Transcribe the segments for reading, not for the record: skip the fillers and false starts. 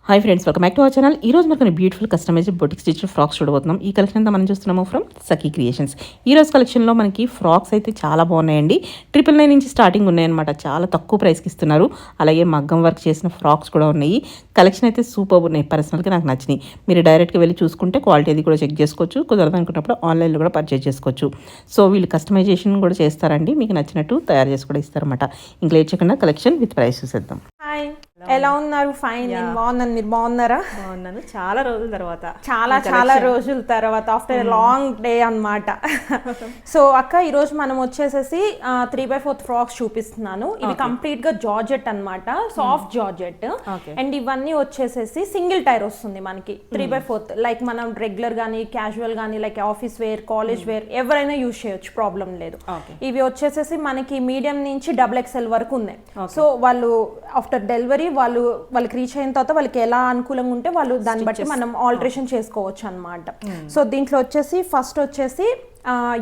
Hi friends, welcome back to our channel. ఈ రోజు మనకు beautiful customised boutique stitch frocks చూడబోతున్నాం. ఈ కలెక్షన్ అంతా మనం చూస్తున్నాము ఫ్రమ్ సఖీ క్రియేషన్స్. ఈ రోజు కలెక్షన్లో మనకి ఫ్రాక్స్ అయితే చాలా బాగున్నాయండి. 999 నుంచి స్టార్టింగ్ ఉన్నాయన్నమాట. చాలా తక్కువ ప్రైస్కి ఇస్తున్నారు. అలాగే మగ్గం వర్క్ చేసిన ఫ్రాక్స్ కూడా ఉన్నాయి. కలెక్షన్ అయితే సూపర్ ఉన్నాయి. పర్సనల్గా నాకు నచ్చినాయి. మీరు డైరెక్ట్గా వెళ్ళి చూసుకుంటే క్వాలిటీ అది కూడా చెక్ చేసుకోవచ్చు. కుదరదు అనుకున్నప్పుడు ఆన్లైన్లో కూడా పర్చేజ్ చేసుకోవచ్చు. సో వీళ్ళు కస్టమైజేషన్ కూడా చేస్తారండి. మీకు నచ్చినట్టు తయారు చేసి కూడా ఇస్తారన్నమాట. ఇంకా లేట్ చేయకుండా కలెక్షన్ విత్ ప్రైస్ చూసేద్దాం. హాయ్, ఎలా ఉన్నారు? ఫైన్, నేను బాగున్నాను. మీరు బాగున్నారా? బాగున్నాను. చాలా రోజుల తర్వాత చాలా రోజుల తర్వాత ఆఫ్టర్ లాంగ్ డే అన్నమాట. సో అక్క, ఈరోజు మనం వచ్చేసేసి 3/4 ఫ్రాక్స్ చూపిస్తున్నాను. ఇవి కంప్లీట్ గా జార్జెట్ అన్నమాట, సాఫ్ట్ జార్జెట్. అండ్ ఇవన్నీ వచ్చేసేసి సింగిల్ టైర్ వస్తుంది మనకి. 3/4 లైక్ మనం రెగ్యులర్ గానీ క్యాజువల్ గానీ like office wear, college wear ఎవరైనా యూజ్ చేయొచ్చు, ప్రాబ్లం లేదు. ఇవి వచ్చేసేసి మనకి మీడియం నుంచి XXL వరకు ఉన్నాయి. సో వాళ్ళు ఆఫ్టర్ డెలివరీ వాళ్ళకి రీచ్ అయిన తర్వాత వాళ్ళకి ఎలా అనుకూలంగా ఉంటే వాళ్ళు దాన్ని బట్టి మనం ఆల్టరేషన్ చేసుకోవచ్చు అన్నమాట. సో దీంట్లో వచ్చేసి ఫస్ట్ వచ్చేసి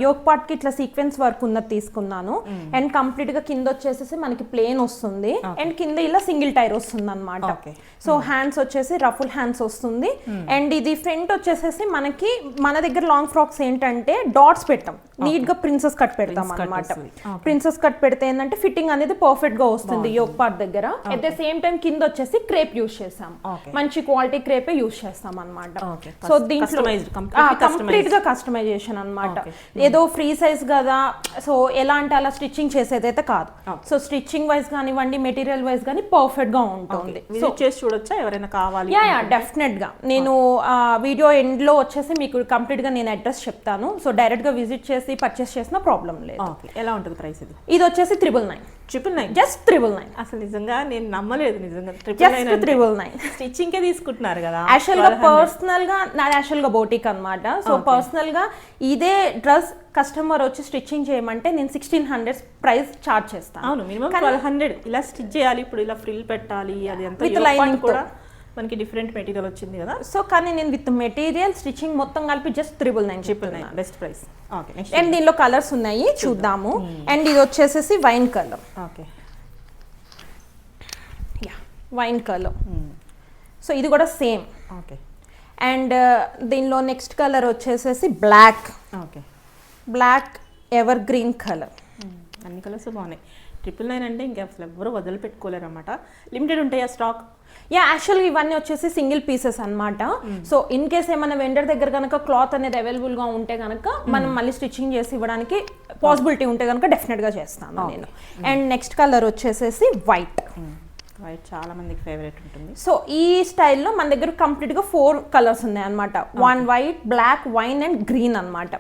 యోక్ పార్ట్ కి ఇట్లా సీక్వెన్స్ వర్క్ ఉన్నది తీసుకున్నాను. అండ్ కంప్లీట్ గా కింద వచ్చేసి మనకి ప్లేన్ వస్తుంది. అండ్ కింద ఇలా సింగిల్ టైర్ వస్తుంది అనమాట. సో హ్యాండ్స్ వచ్చేసి రఫుల్ హ్యాండ్స్ వస్తుంది. అండ్ ఇది ఫ్రంట్ వచ్చేసేసి మనకి మన దగ్గర లాంగ్ ఫ్రాక్స్ ఏంటంటే డాట్స్ పెట్టాం, నీట్ గా ప్రిన్సెస్ కట్ పెడతాం అనమాట. ప్రిన్సెస్ కట్ పెడితే ఏంటంటే ఫిట్టింగ్ అనేది పర్ఫెక్ట్ గా వస్తుంది యోక్ పార్ట్ దగ్గర. అట్ ద సేమ్ టైం కింద వచ్చేసి క్రేప్ యూజ్ చేసాం, మంచి క్వాలిటీ క్రేపే యూజ్ చేస్తాం అనమాట. సో దీంట్లో కంప్లీట్ గా కస్టమైజేషన్ అనమాట. ఏదో ఫ్రీ సైజ్ కదా, సో ఎలా అంటే అలా స్టిచ్చింగ్ చేసేదైతే కాదు. సో స్టిచ్చింగ్ వైజ్ కానివ్వండి, మెటీరియల్ వైజ్ కానీ పర్ఫెక్ట్ గా ఉంటుంది. సో చేసి చూడొచ్చా ఎవరైనా కావాలి? యా డెఫినెట్ గా నేను వీడియో ఎండ్ లో వచ్చేసి మీకు కంప్లీట్ గా నేను అడ్రస్ చెప్తాను. సో డైరెక్ట్ గా విజిట్ చేసి పర్చేస్ చేసిన ప్రాబ్లం లేదు. ఎలా ఉంటుంది ప్రైస్? ఇది వచ్చేసి 999, జస్ట్ 999. అసలు నిజంగా నేను నమ్మలేదు. నిజంగా 999 స్టిచ్చింగ్ కే తీసుకుంటున్నారు కదా. యాక్చువల్ గా పర్సనల్ గా నాది యాక్చువల్ గా బోటిక్ అన్నమాట. సో పర్సనల్ గా ఇదే డ్రెస్ కస్టమర్ వచ్చి స్టిచ్చింగ్ చేయమంటే నేను 1600 ప్రైస్ చార్జ్ చేస్తాను. అవును, మినిమం 1200 ఇలా స్టిచ్ చేయాలి. ఇప్పుడు ఇలా ఫ్రిల్ పెట్టాలి, అది అంతా విత్ లైనింగ్ కూడా మనకి డిఫరెంట్ మెటీరియల్ వచ్చింది కదా. సో కానీ నేను విత్ మెటీరియల్ స్టిచ్చింగ్ మొత్తం కలిపి just 999 best price. Okay, and దీనిలో కలర్స్ ఉన్నాయి, చూద్దాము. అండ్ ఇది వచ్చేసేసి wine colour. Okay, yeah wine colour. So ఇది కూడా సేమ్. ఓకే, అండ్ దీనిలో నెక్స్ట్ కలర్ వచ్చేసేసి black. Okay, black evergreen colour. అన్ని కలర్స్ బాగున్నాయి. 999 అంటే ఇంకా అసలు ఎవరు వదిలిపెట్టుకోలేరు అనమాట. లిమిటెడ్ ఉంటాయి ఆ స్టాక్. యా యాక్చువల్గా ఇవన్నీ వచ్చేసి సింగిల్ పీసెస్ అన్నమాట. సో ఇన్ కేస్ ఏమైనా వెండర్ దగ్గర కనుక క్లాత్ అనేది అవైలబుల్ గా ఉంటే కనుక మనం మళ్ళీ స్టిచ్చింగ్ చేసి ఇవ్వడానికి పాసిబిలిటీ ఉంటే కనుక డెఫినెట్ గా చేస్తాను నేను. అండ్ నెక్స్ట్ కలర్ వచ్చేసేసి వైట్. వైట్ చాలా మందికి ఫేవరెట్ ఉంటుంది. సో ఈ స్టైల్లో మన దగ్గర కంప్లీట్ గా 4 కలర్స్ ఉన్నాయి అనమాట. 1 white, black, wine and green అనమాట.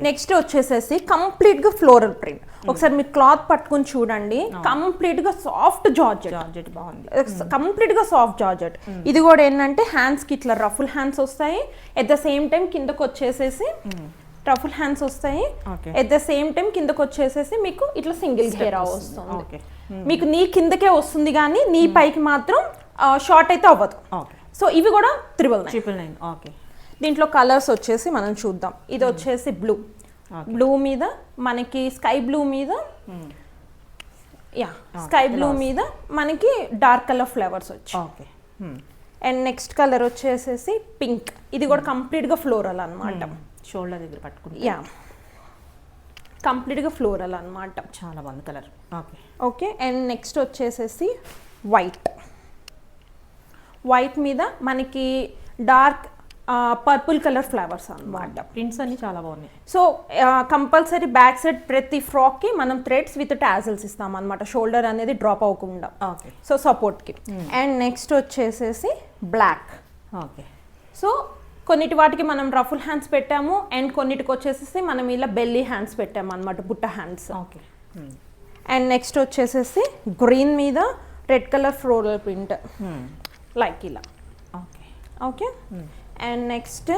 నెక్స్ట్ వచ్చేసేసి కంప్లీట్ గా ఫ్లోరల్ ప్రింట్. ఒకసారి మీరు క్లాత్ పట్టుకుని చూడండి, కంప్లీట్ గా సాఫ్ట్ జార్జెట్ బాగుంది. కంప్లీట్ గా సాఫ్ట్ జార్జెట్. ఇది కూడా ఏంటంటే హ్యాండ్స్ కి ఇట్లా రఫుల్ హ్యాండ్స్ వస్తాయి. ఎట్ ద సేమ్ టైం కిందకు వచ్చేసేసి రఫుల్ హ్యాండ్స్ వస్తాయి. ఎట్ ద సేమ్ టైం కిందకు వచ్చేసేసి మీకు ఇట్లా సింగిల్ గేరా వస్తుంది. మీకు నీ కిందకే వస్తుంది కానీ నీ పైకి మాత్రం షార్ట్ అయితే అవ్వదు. సో ఇవి కూడా 999. ఓకే, దీంట్లో కలర్స్ వచ్చేసి మనం చూద్దాం. ఇది వచ్చేసి బ్లూ మీద మనకి స్కై బ్లూ మీద, యా స్కై బ్లూ మీద మనకి డార్క్ కలర్ ఫ్లవర్స్ వచ్చాయి. అండ్ నెక్స్ట్ కలర్ వచ్చేసేసి పింక్. ఇది కూడా కంప్లీట్ గా ఫ్లోరల్ అన్నమాట. షోల్డర్ దగ్గర పట్టుకుంటే యా కంప్లీట్ గా ఫ్లోరల్ అన్నమాట. చాలా బాగుంది colour. Okay, okay. And next వచ్చేసేసి వైట్ మీద మనకి డార్క్ పర్పుల్ కలర్ ఫ్లవర్స్ అన్నమాట. ప్రింట్స్ అన్ని చాలా బాగున్నాయి. సో కంపల్సరీ బ్యాక్ సైడ్ ప్రతి ఫ్రాక్ కి మనం థ్రెడ్స్ విత్ టాజల్స్ ఇస్తాం అనమాట, షోల్డర్ అనేది డ్రాప్ అవ్వకుండా. సో సపోర్ట్ కి. అండ్ నెక్స్ట్ వచ్చేసేసి బ్లాక్. ఓకే, సో కొన్నిటి వాటికి మనం రఫుల్ హ్యాండ్స్ పెట్టాము. అండ్ కొన్నిటికి వచ్చేసేసి మనం ఇలా బెల్లీ హ్యాండ్స్ పెట్టాము అనమాట, బుట్ట హ్యాండ్స్. ఓకే. అండ్ నెక్స్ట్ వచ్చేసేసి గ్రీన్ మీద red colour floral print like ఇలా. Okay, okay. And next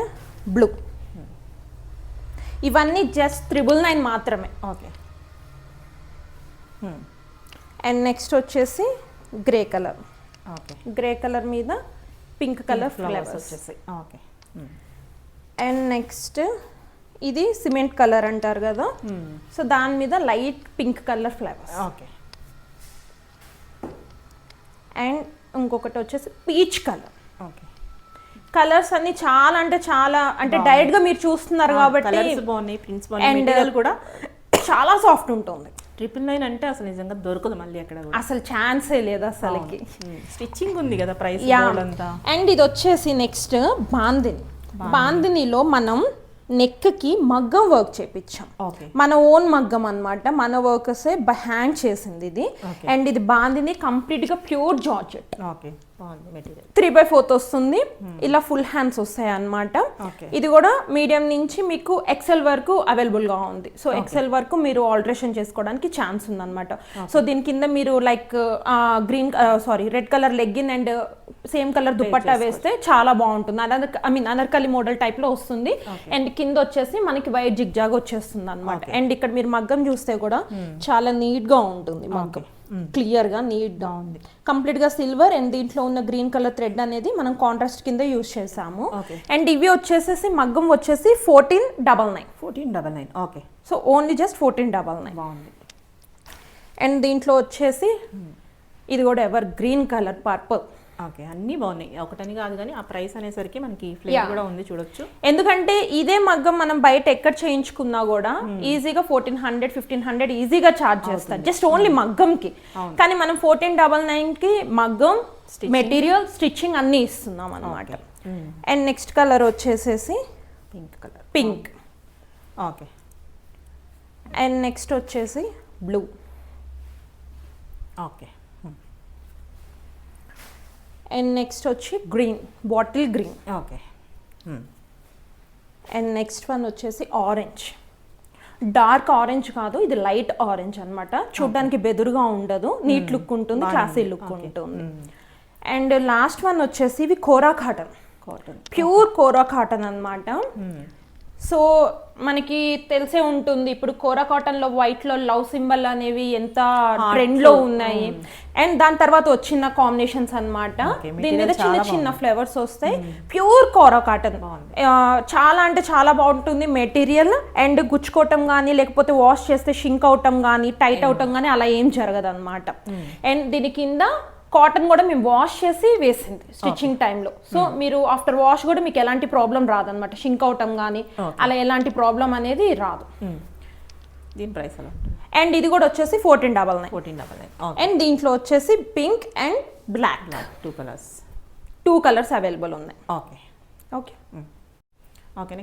blue. ఇవన్నీ జస్ట్ 999 మాత్రమే. ఓకే. అండ్ నెక్స్ట్ వచ్చేసి grey colour. Okay, grey colour మీద పింక్ కలర్ ఫ్లవర్స్ వచ్చేసాయి. ఓకే. అండ్ నెక్స్ట్ ఇది సిమెంట్ కలర్ అంటారు కదా, సో దాని మీద light pink colour flowers. Okay. And ఇంకొకటి వచ్చేసి పీచ్ కలర్. ఓకే. కలర్స్ అన్ని చాలా అంటే చాలా అంటే డైరెక్ట్ గా మీరు చూస్తున్నారు కాబట్టి కలర్స్ బాగున్నాయి, ప్రింట్స్ బాగున్నాయి, మెటీరియల్ కూడా చాలా సాఫ్ట్ ఉంటుంది. 999 అంటే అసలు నిజంగా దొరకదు మళ్ళీ అక్కడ కూడా. అసలు ఛాన్సే లేదు అసలుకి. స్టిచ్చింగ్ ఉంది కదా ప్రైస్ అంతా. అండ్ ఇది వచ్చేసి నెక్స్ట్ బాందినీలో మనం నెక్ కి మగ్గం వర్క్ చేపించాం. మన ఓన్ మగ్గం అన్నమాట, మన వర్కర్సే హ్యాండ్ చేసింది ఇది. అండ్ ఇది బాందిని కంప్లీట్ గా ప్యూర్ జార్జెట్. 3/4 వస్తుంది. ఇలా ఫుల్ హ్యాండ్స్ వస్తాయి అన్నమాట. ఇది కూడా మీడియం నుంచి మీకు ఎక్సెల్ వరకు అవైలబుల్ గా ఉంది. సో ఎక్సెల్ వరకు మీరు ఆల్టరేషన్ చేసుకోవడానికి ఛాన్స్ ఉంది అనమాట. సో దీని కింద మీరు like red colour legging and same colour dupatta వేస్తే చాలా బాగుంటుంది. అనార్కలి మోడల్ టైప్ లో వస్తుంది. అండ్ కింద వచ్చేసి మనకి వైట్ జిగ్జాగ్ వచ్చేస్తుంది అనమాట. అండ్ ఇక్కడ మీరు మగ్గం చూస్తే కూడా చాలా నీట్ గా ఉంటుంది మగ్గం, క్లియర్ గా నీట్ గా ఉంది. కంప్లీట్ గా సిల్వర్ అండ్ దీంట్లో ఉన్న గ్రీన్ కలర్ థ్రెడ్ అనేది మనం కాంట్రాస్ట్ కింద యూజ్ చేసాము. అండ్ ఇవి వచ్చేసేసి మగ్గం వచ్చేసి 1499. ఓకే. సో ఓన్లీ జస్ట్ 1499 బాగుంది. అండ్ దీంట్లో వచ్చేసి ఇది కూడా ever green colour purple. Okay, అన్నీ బాగున్నాయి, ఒకటని కాదు కానీ ఆ ప్రైస్ అనేసరికి మనకి ఫ్లేవర్ కూడా ఉంది చూడొచ్చు. ఎందుకంటే ఇదే మగ్గం మనం బయట ఎక్కడ చేయించుకున్నా కూడా ఈజీగా 1400 1500 ఈజీగా ఛార్జ్ చేస్తారు జస్ట్ ఓన్లీ మగ్గం కి. కానీ మనం 1499 కి మగ్గం, మెటీరియల్, స్టిచ్చింగ్ అన్ని ఇస్తున్నాం అన్నమాట. అండ్ నెక్స్ట్ కలర్ వచ్చేసేసి పింక్. ఓకే. అండ్ నెక్స్ట్ వచ్చేసి బ్లూ. ఓకే. అండ్ నెక్స్ట్ వచ్చి green, bottle green. Okay. And next one వచ్చేసి ఆరెంజ్. డార్క్ ఆరెంజ్ కాదు, ఇది లైట్ ఆరెంజ్ అన్నమాట. చూడడానికి బెదురుగా ఉండదు, నీట్ లుక్ ఉంటుంది, క్లాసీ లుక్ ఉంటుంది. అండ్ లాస్ట్ వన్ వచ్చేసి ఇవి కోరా కాటన్, ప్యూర్ కోరా కాటన్ అన్నమాట. సో మనకి తెలిసే ఉంటుంది ఇప్పుడు కోరా కాటన్ లో వైట్ లో లవ్ సింబల్ అనేవి ఎంత ట్రెండ్ లో ఉన్నాయి. అండ్ దాని తర్వాత వచ్చిన కాంబినేషన్స్ అన్నమాట. దీని మీద చిన్న చిన్న ఫ్లేవర్స్ వస్తాయి. ప్యూర్ కోరా కాటన్ చాలా అంటే చాలా బాగుంటుంది మెటీరియల్. అండ్ గుచ్చుకోవటం కానీ లేకపోతే వాష్ చేస్తే షింక్ అవటం కానీ టైట్ అవటం కానీ అలా ఏం జరగదు అనమాట. అండ్ దీని కింద కాటన్ కూడా మేము వాష్ చేసి వేసింది స్టిచ్చింగ్ టైంలో. సో మీరు ఆఫ్టర్ వాష్ కూడా మీకు ఎలాంటి ప్రాబ్లం రాదనమాట, షింక్ అవటం కానీ అలా ఎలాంటి ప్రాబ్లం అనేది రాదు. దీని ప్రైస్ ఎలా? అండ్ ఇది కూడా వచ్చేసి 1499. అండ్ దీంట్లో వచ్చేసి pink and black, two colours available ఉన్నాయి. Okay. Okay. Okay.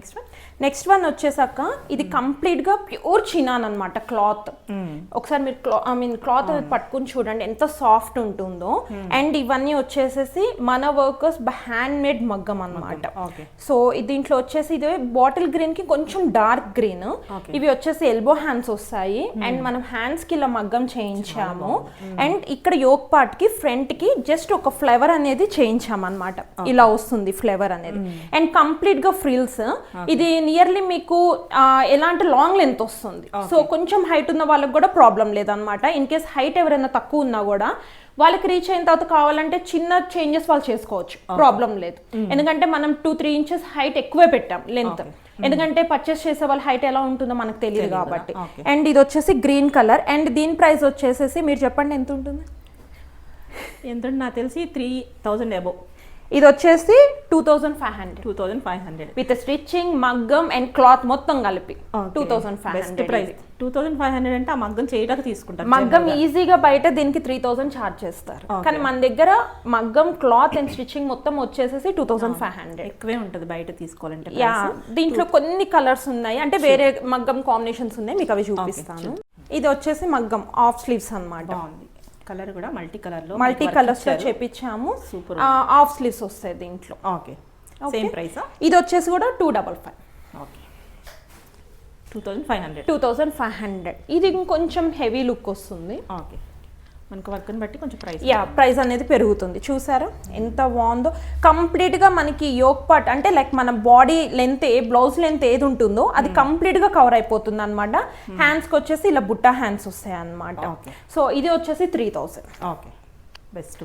Next one వచ్చేసాక ఇది కంప్లీట్ గా ప్యూర్ చినాన్ అన్నమాట క్లాత్. ఒకసారి మీరు క్లాత్ పట్టుకుని చూడండి ఎంత సాఫ్ట్ ఉంటుందో. అండ్ ఇవన్నీ వచ్చేసేసి మన వర్కర్స్ హ్యాండ్ మేడ్ మగ్గం అన్నమాట. సో దీంట్లో వచ్చేసి ఇది బాటిల్ గ్రీన్ కి కొంచెం డార్క్ గ్రీన్, ఇవి వచ్చేసి ఎల్బో హ్యాండ్స్ వస్తాయి. అండ్ మనం హ్యాండ్స్ కి ఇలా మగ్గం చేయించాము. అండ్ ఇక్కడ యోక్ పార్ట్ కి ఫ్రంట్ కి జస్ట్ ఒక ఫ్లేవర్ అనేది చేయించాము అన్నమాట. ఇలా వస్తుంది ఫ్లేవర్ అనేది. అండ్ కంప్లీట్ గా ఫ్రిల్స్. ఇది నియర్లీ మీకు ఎలాంటి లాంగ్ లెంత్ వస్తుంది. సో కొంచెం హైట్ ఉన్న వాళ్ళకి కూడా ప్రాబ్లం లేదనమాట. ఇన్ కేస్ హైట్ ఎవరైనా తక్కువ ఉన్నా కూడా వాళ్ళకి రీచ్ అయిన తర్వాత కావాలంటే చిన్న చేంజెస్ వాళ్ళు చేసుకోవచ్చు, ప్రాబ్లం లేదు. ఎందుకంటే మనం 2-3 ఇంచెస్ హైట్ ఎక్కువే పెట్టాం లెంత్. ఎందుకంటే పర్చేస్ చేసే వాళ్ళ హైట్ ఎలా ఉంటుందో మనకు తెలియదు కాబట్టి. అండ్ ఇది వచ్చేసి గ్రీన్ కలర్. అండ్ దీని ప్రైస్ వచ్చేసేసి మీరు చెప్పండి ఎంత ఉంటుంది? ఎంత నాకు తెలిసి 3000 అబోవ్. ఇది వచ్చేసి 2500 విత్ స్టిచ్చింగ్, మగ్గం అండ్ క్లాత్ మొత్తం కలిపి 2500. 2500 అంటే ఆ మగ్గం చేయడానికి తీసుకుంటారు. మగ్గం ఈజీగా బయట దీనికి 3000 ఛార్జ్ చేస్తారు. కానీ మన దగ్గర మగ్గం, క్లాత్ అండ్ స్టిచ్చింగ్ మొత్తం వచ్చేసేసి 2500. ఎక్కువే ఉంటుంది బయట తీసుకోవాలంటే. దీంట్లో కొన్ని కలర్స్ ఉన్నాయి, అంటే వేరే మగ్గం కాంబినేషన్స్ ఉన్నాయి, మీకు అవి చూపిస్తాను. ఇది వచ్చేసి మగ్గం ఆఫ్ స్లీవ్స్ అన్నమాట. కలర్ కూడా మల్టీ కలర్స్ లో చేపించాము. హాఫ్ స్లీవ్స్ వస్తాయి దీంట్లో. ఓకే. Same price. ఇది వచ్చేసి కూడా 255. ఓకే. 2500. ఇది ఇంకొంచెం హెవీ లుక్ వస్తుంది. ఓకే. మనకు వర్క్ ని బట్టి కొంచెం ప్రైస్ అనేది పెరుగుతుంది. చూసారా ఎంత బాగుందో. కంప్లీట్ గా మనకి యోక్ పార్ట్ అంటే లైక్ మన బాడీ లెంత్, బ్లౌజ్ లెంత్ ఏది ఉంటుందో అది కంప్లీట్ గా కవర్ అయిపోతుంది అనమాట. హ్యాండ్స్ కి వచ్చేసి ఇలా బుట్టా హ్యాండ్స్ వస్తాయి అనమాట. సో ఇది వచ్చేసి 3000. ఓకే. బెస్ట్.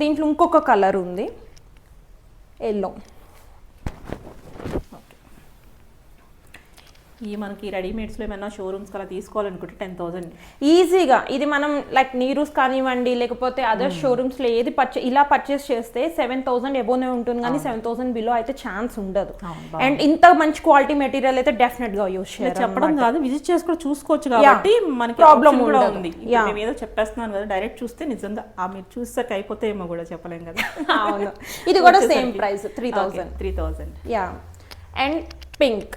దీంట్లో ఇంకొక కలర్ ఉంది, ఎల్లో. ఈ మనకి రెడీమేడ్స్లో ఏమైనా షోరూమ్స్ అలా తీసుకోవాలనుకుంటే 10,000 ఈజీగా. ఇది మనం లైక్ నీరూస్ కానివ్వండి లేకపోతే అదర్ షోరూమ్స్ లో ఏది ఇలా పర్చేస్ చేస్తే 7,000 ఎబోనే ఉంటుంది కానీ 7,000 బిలో అయితే ఛాన్స్ ఉండదు. అండ్ ఇంత మంచి క్వాలిటీ మెటీరియల్ అయితే డెఫినెట్ గా యూస్ చేయాలి. చెప్పడం కాదు, విజిట్ చేసి కూడా చూసుకోవచ్చు కాబట్టి మనకి ప్రాబ్లం కూడా ఉంది. మేము ఏదో చెప్పేస్తున్నాను కదా, డైరెక్ట్ చూస్తే నిజంగా మీరు చూసాక అయిపోతే ఏమో కూడా చెప్పలేం కదా. అవును, ఇది కూడా same price 3,000. Yeah. And pink,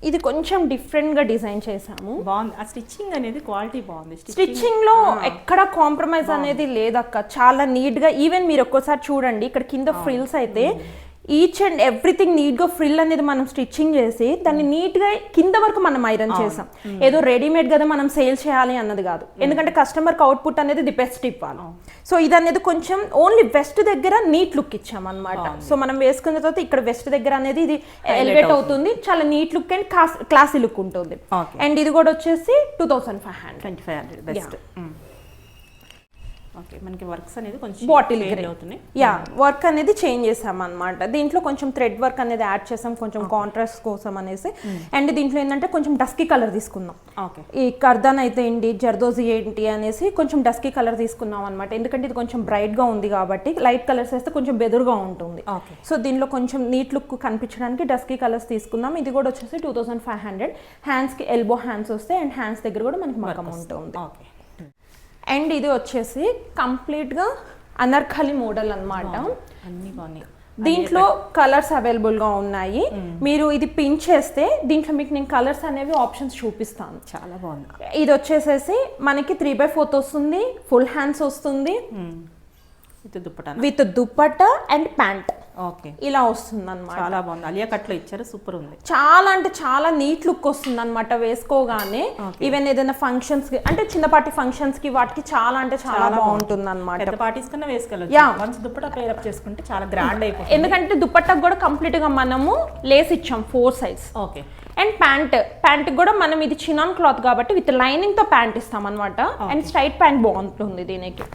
ఇది కొంచెం డిఫరెంట్ గా డిజైన్ చేసాము. బాగుంది, ఆ స్టిచ్చింగ్ అనేది క్వాలిటీ బాగుంది. స్టిచ్చింగ్ లో ఎక్కడ కాంప్రమైజ్ అనేది లేదక్క, చాలా నీట్ గా. ఈవెన్ మీరు ఒక్కోసారి చూడండి ఇక్కడ కింద ఫ్రిల్స్ అయితే ఈచ్ అండ్ ఎవ్రీథింగ్ నీట్ గా ఫ్రిల్ అనేది మనం స్టిచ్చింగ్ చేసి దాన్ని నీట్ గా కింద వరకు మనం ఐరన్ చేసాం. ఏదో రెడీమేడ్ కదా మనం సేల్ చేయాలి అన్నది కాదు, ఎందుకంటే కస్టమర్ కి అవుట్పుట్ అనేది ది బెస్ట్ ఇవ్వాలి. సో ఇది అనేది కొంచెం ఓన్లీ వెస్ట్ దగ్గర నీట్ లుక్ ఇచ్చాం అనమాట. సో మనం వేసుకున్న తర్వాత ఇక్కడ వెస్ట్ దగ్గర అనేది ఇది ఎలివేట్ అవుతుంది, చాలా neat look and classy look ఉంటుంది. అండ్ ఇది కూడా వచ్చేసి 2,500 బెస్ట్. ఓకే, మనకి వర్క్స్ అనేది కొంచెం బాటిల్ అవుతున్నాయి. యా, వర్క్ అనేది చేంజ్ చేసాం అనమాట. దీంట్లో కొంచెం థ్రెడ్ వర్క్ అనేది యాడ్ చేసాం కొంచెం కాంట్రాస్ట్ కోసం అనేసి. అండ్ దీంట్లో ఏంటంటే కొంచెం డస్కీ కలర్ తీసుకున్నాం. ఓకే, ఈ కర్దాన్ అయితే ఏంటి, జర్దోజీ ఏంటి అనేసి కొంచెం డస్కీ కలర్ తీసుకున్నాం అనమాట. ఎందుకంటే ఇది కొంచెం బ్రైట్ గా ఉంది కాబట్టి లైట్ కలర్స్ వేస్తే కొంచెం బెదురుగా ఉంటుంది. సో దీనిలో కొంచెం నీట్ లుక్ కనిపించడానికి డస్కీ కలర్స్ తీసుకుందాం. ఇది కూడా వచ్చేసి 2,500. హ్యాండ్స్ కి ఎల్బో హ్యాండ్స్ వస్తాయి అండ్ హ్యాండ్స్ దగ్గర కూడా మనకి మగ్గం ఉంటుంది. అండ్ ఇది వచ్చేసి కంప్లీట్ గా అనార్కలి మోడల్ అన్నమాట. దీంట్లో కలర్స్ అవైలబుల్ గా ఉన్నాయి. మీరు ఇది పిన్ చేస్తే దీంట్లో మీకు నేను కలర్స్ అనేవి ఆప్షన్స్ చూపిస్తాను. చాలా బాగుంది. ఇది వచ్చేసేసి మనకి 3/4 వస్తుంది, ఫుల్ హ్యాండ్స్ వస్తుంది with dupatta and pant. Okay, ఇలా వస్తుంది అనమాట. చాలా బాగుంది, అలియా కట్ లో ఇచ్చారు, సూపర్ ఉంది. చాలా అంటే చాలా నీట్ లుక్ వస్తుంది అనమాట వేసుకోగానే. ఈవెన్ ఏదైనా ఫంక్షన్స్ కి అంటే చిన్నపాటి ఫంక్షన్స్ కి వాటికి చాలా అంటే చాలా బాగుంటుంది అనమాట. పెద్ద పార్టీస్ కన్నా వేసుకోవచ్చు. వన్స్ దుపట్టా పేర్ అప్ చేసుకుంటే చాలా గ్రాండ్ అయిపోతుంది. ఎందుకంటే దుపట్టాకు కూడా కంప్లీట్ గా మనము లేస్ ఇచ్చాం 4 సైడ్స్. ఓకే. అండ్ ప్యాంట్ కూడా మనం ఇది చినాన్ క్లాత్ కాబట్టి విత్ లైనింగ్ తో ప్యాంట్ ఇస్తాం అనమాట. అండ్ స్ట్రైట్ ప్యాంట్ బాగుంటుంది దీనికి.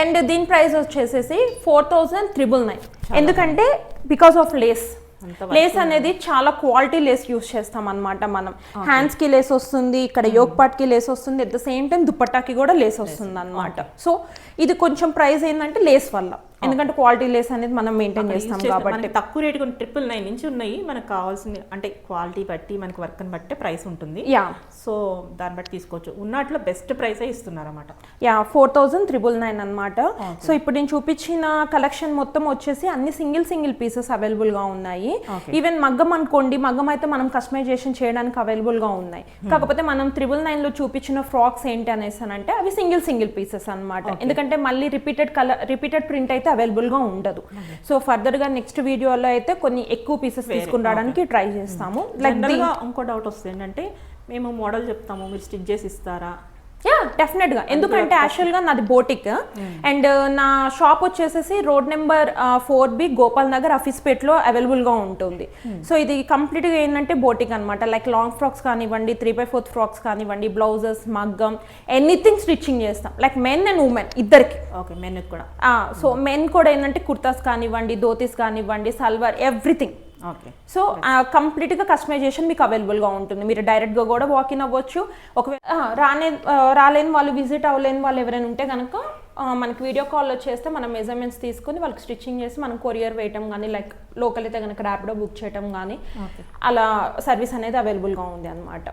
అండ్ దీని ప్రైస్ వచ్చేసేసి 4,999. ఎందుకంటే బికాస్ ఆఫ్ లేస్ అనేది చాలా క్వాలిటీ లేస్ యూస్ చేస్తాం అనమాట మనం. హ్యాండ్స్ కి లేస్ వస్తుంది, ఇక్కడ యోక్ పార్ట్ కి లేస్ వస్తుంది, అట్ ద సేమ్ టైం దుపట్టాకి కూడా లేస్ వస్తుంది అనమాట. సో ఇది కొంచెం ప్రైస్ ఏంటంటే లేస్ వల్ల, ఎందుకంటే క్వాలిటీ లేస్ అనేది మనం మెయింటైన్ చేస్తాం కాబట్టి. తక్కువ రేట్ 999 నుంచి ఉన్నాయి. మనకు కావాల్సింది అంటే క్వాలిటీ బట్టి మనకి వర్క్ ని బట్టి ప్రైస్ ఉంటుంది. యా, సో దాన్ని బట్టి తీసుకోవచ్చు. ఉన్నట్లో బెస్ట్ ప్రైస్ ఇస్తున్నారు అనమాట. యా, 4,399 అనమాట. సో ఇప్పుడు నేను చూపించిన కలెక్షన్ మొత్తం వచ్చేసి అన్ని సింగిల్ పీసెస్ అవైలబుల్ గా ఉన్నాయి. ఈవెన్ మగ్గం అనుకోండి, మగ్గం అయితే మనం కస్టమైజేషన్ చేయడానికి అవైలబుల్ గా ఉన్నాయి. కాకపోతే మనం 999 లో చూపించిన ఫ్రాక్స్ ఏంటి అనేసి అంటే అవి సింగిల్ పీసెస్ అనమాట. ఎందుకంటే మళ్ళీ రిపీటెడ్ ప్రింట్ అయితే అవైలబుల్ గా ఉండదు. సో ఫర్దర్ గా నెక్స్ట్ వీడియోలో అయితే కొన్ని ఎక్కువ పీసెస్ తీసుకుని రావడానికి ట్రై చేస్తాము. ఇంకో డౌట్ వస్తుంది ఏంటంటే, మేము మోడల్ చెప్తాము, మీరు స్టిచ్ చేసి ఇస్తారా? యా, డెఫినెట్ గా. ఎందుకంటే యాక్చువల్ గా నాది బోటిక్ అండ్ నా షాప్ వచ్చేసేసి road number 4B Gopal Nagar అఫీస్పేట్ లో అవైలబుల్ గా ఉంటుంది. సో ఇది కంప్లీట్ గా ఏంటంటే బోటిక్ అనమాట. లైక్ లాంగ్ ఫ్రాక్స్ కానివ్వండి, 3/4 ఫ్రాక్స్ కానివ్వండి, బ్లౌజెస్, మగ్గం, ఎనీథింగ్ స్టిచ్చింగ్ చేస్తాం. లైక్ మెన్ అండ్ ఉమెన్ ఇద్దరికి. ఓకే, మెన్ కూడా. సో మెన్ కూడా ఏంటంటే కుర్తాస్ కానివ్వండి, ధోతీస్ కానివ్వండి, salwar, everything. Okay. So complete గా కస్టమైజేషన్ మీకు అవైలబుల్ గా ఉంటుంది. మీరు డైరెక్ట్ గా కూడా వాకిన్ అవ్వచ్చు. ఒకవేళ రాలేని వాళ్ళు, విజిట్ అవ్వలేని వాళ్ళు ఎవరైనా ఉంటే కనుక మనకి వీడియో కాల్లో చేస్తే మనం మెజర్మెంట్స్ తీసుకొని వాళ్ళకి స్టిచ్చింగ్ చేసి మనం కొరియర్ వేయటం కానీ, లైక్ లోకల్ అయితే కనుక ర్యాపిడో బుక్ చేయటం కానీ, అలా సర్వీస్ అనేది అవైలబుల్ గా ఉంది అనమాట.